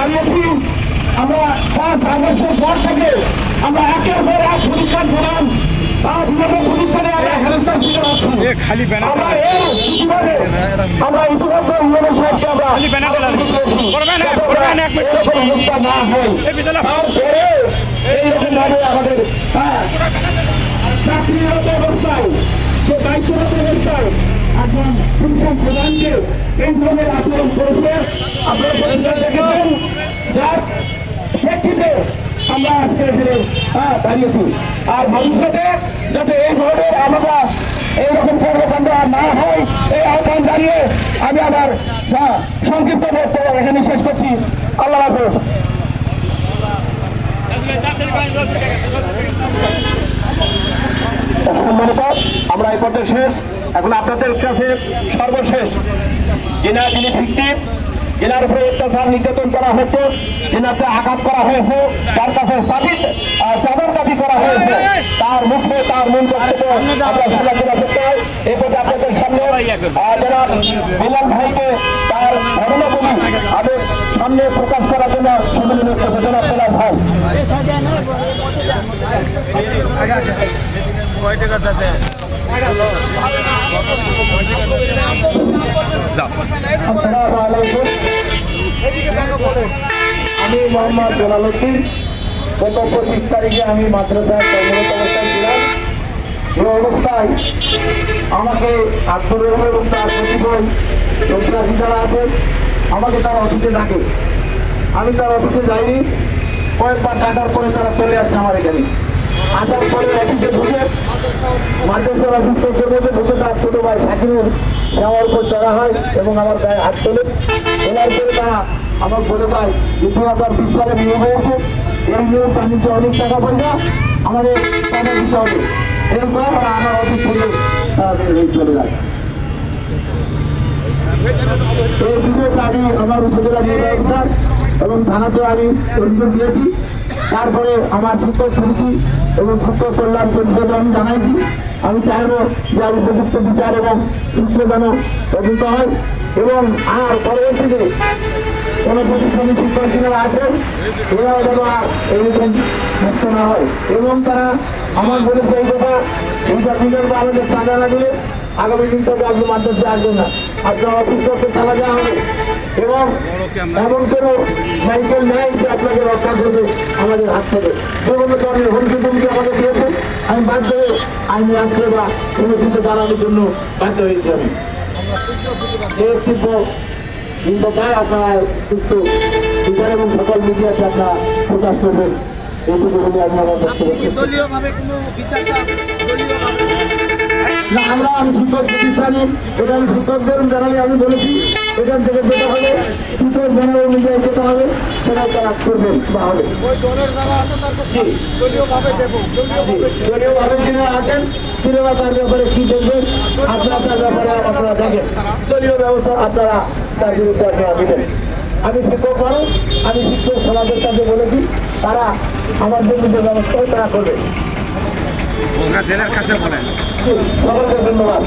দাঁড়িয়েছি। আমরা 5 আগস্টের পর থেকে আমরা একের পর এক প্রতিষ্ঠান করলাম, বিভিন্ন প্রতিষ্ঠানে আমরা হেনস্থার শিকার হচ্ছি। আমরা এই প্রতিবাদে আমরা ইতিমধ্যে ইউনিয়ন সাহেবকে আমরা এরকম অবস্থা না হয়, তারপরে এইরকম ভাবে আমাদের চাকরিরত অবস্থায় যে দায়িত্বরত অবস্থায় একজন শিক্ষক প্রধানকে এই ধরনের আচরণ করেছে আপনারা প্রতিবাদ দেখেছেন, যার প্রেক্ষিতে আমরা আজকে এখানে দাঁড়িয়েছি। আর ভবিষ্যতে যাতে এই ধরনের আমরা এইরকম কর্মকাণ্ড না হয় এই আহ্বান জানিয়ে আমি আমার সংক্ষিপ্ত বক্তব্য এখানে শেষ করছি। আল্লাহ হাফেজ। সম্মানিত, আমরা এই পর্যায়ে শেষ। এখন আপনাদের কাছে সর্বশেষ যিনি ভিকটিম, যেনার উপরে অত্যাচার নির্যাতন করা হয়েছে, যেনাকে আঘাত করা হয়েছে, তার কাছে চাদর দাবি করা হয়েছে, তার মুখে তার মূল বক্তব্য আমরা শোনা করতে হয়। এই পর্যায়ে আপনাদের সামনে জনাব বিলাল ভাইকে তার ঘটনাগুলি আমাদের সামনে প্রকাশ করার জন্য সম্মিলিত করছে জনাব বিলাল ভাই। আমি মোহাম্মদ জালালউদ্দিন। গত 25 তারিখে আমি মাদ্রাসায় কর্মরত অবস্থায় ছিলাম। এই অবস্থায় আমাকে আব্দুর রহমান এবং তার প্রতিবল সন্ত্রাসী যারা আছে আমাকে তার অফিসে ডাকে। আমি তার অফিসে যাইনি, কয়েকবার ডাকার পরে তারা চলে আসছে আমার এখানে। আসার পরে অফিসে ঢুকে মাদ্রাসার অফিসের মধ্যে ঢুকে তার ছোট ভাই সাকিনুর আমার উপর চড়া হয় এবং আমার গায়ে হাত তোলে। তোলার পরে তারা আমার বলে দেয় যে 2020 সালে নিয়োগ হয়েছে, এই নিয়োগ নিতে অনেক টাকা পয়সা আমাদের টাকা দিতে হবে। এরপর তারা আমার অফিস থেকে তারা চলে যায়। এর বিষয়ে আমি আমার উপজেলা নির্বাহী অফিসার এবং থানাতেও আমি অভিযোগ দিয়েছি। তারপরে আমার শিক্ষক সমিতি এবং শিক্ষক কল্যাণ পরিষদে আমি জানাইছি। আমি চাইবো যে আর উপযুক্ত বিচার এবং শিক্ষা যেন তদন্ত হয় এবং আর পরবর্তীতে কোনো প্রতিষ্ঠানে শিক্ষক যারা আছেন এরাও যেন আর এইরকম মুক্ত না হয়। এবং তারা আমার বলেছে এই কথা, এইটা দিনের বা আমাদের চাঁদা না দিলে আগামী দিন থেকে আপনি মাদ্রাসায় আসবেন না, আপনার অফিস করতে চালা যাওয়া হবে এবং এমন কোনো সাইকেল নেই যে আপনাকে রক্ষা করবে আমাদের হাত থেকে। বিভিন্ন ধরনের হুমকি টুমকি আমাদের দিয়েছে, আমি বাধ্য হয়ে আইনি আশ্রয় বা কোনো কিছু জানানোর জন্য বাধ্য হয়েছি। আমি এই শিল্প কিন্তু চাই আপনারা সুস্থ বিচার এবং সকল মিডিয়াতে আপনারা প্রকাশ করবেন, এইটুকু বলে আমি আমার বক্তব্য। না, আমি শিক্ষক প্রতিষ্ঠানে এটা আমি শিক্ষকদের জানালে আমি বলেছি এখান থেকে যেতে হবে, শিক্ষক জানালে অনুযায়ী যেতে হবে, সেটাই তারা করবেন বা হবে। দলীয়ভাবে যিনি আছেন তিনিও তার ব্যাপারে কি দেখবেন, আপনার তার ব্যাপারে আপনারা দেখেন, দলীয় ব্যবস্থা আপনারা তার বিরুদ্ধে আপনারা দেবেন। আমি শিক্ষক মানুষ, আমি শিক্ষক সমাজের কাছে বলেছি তারা আমার জন্য যে ব্যবস্থা তারা করবে। সকলকে ধন্যবাদ।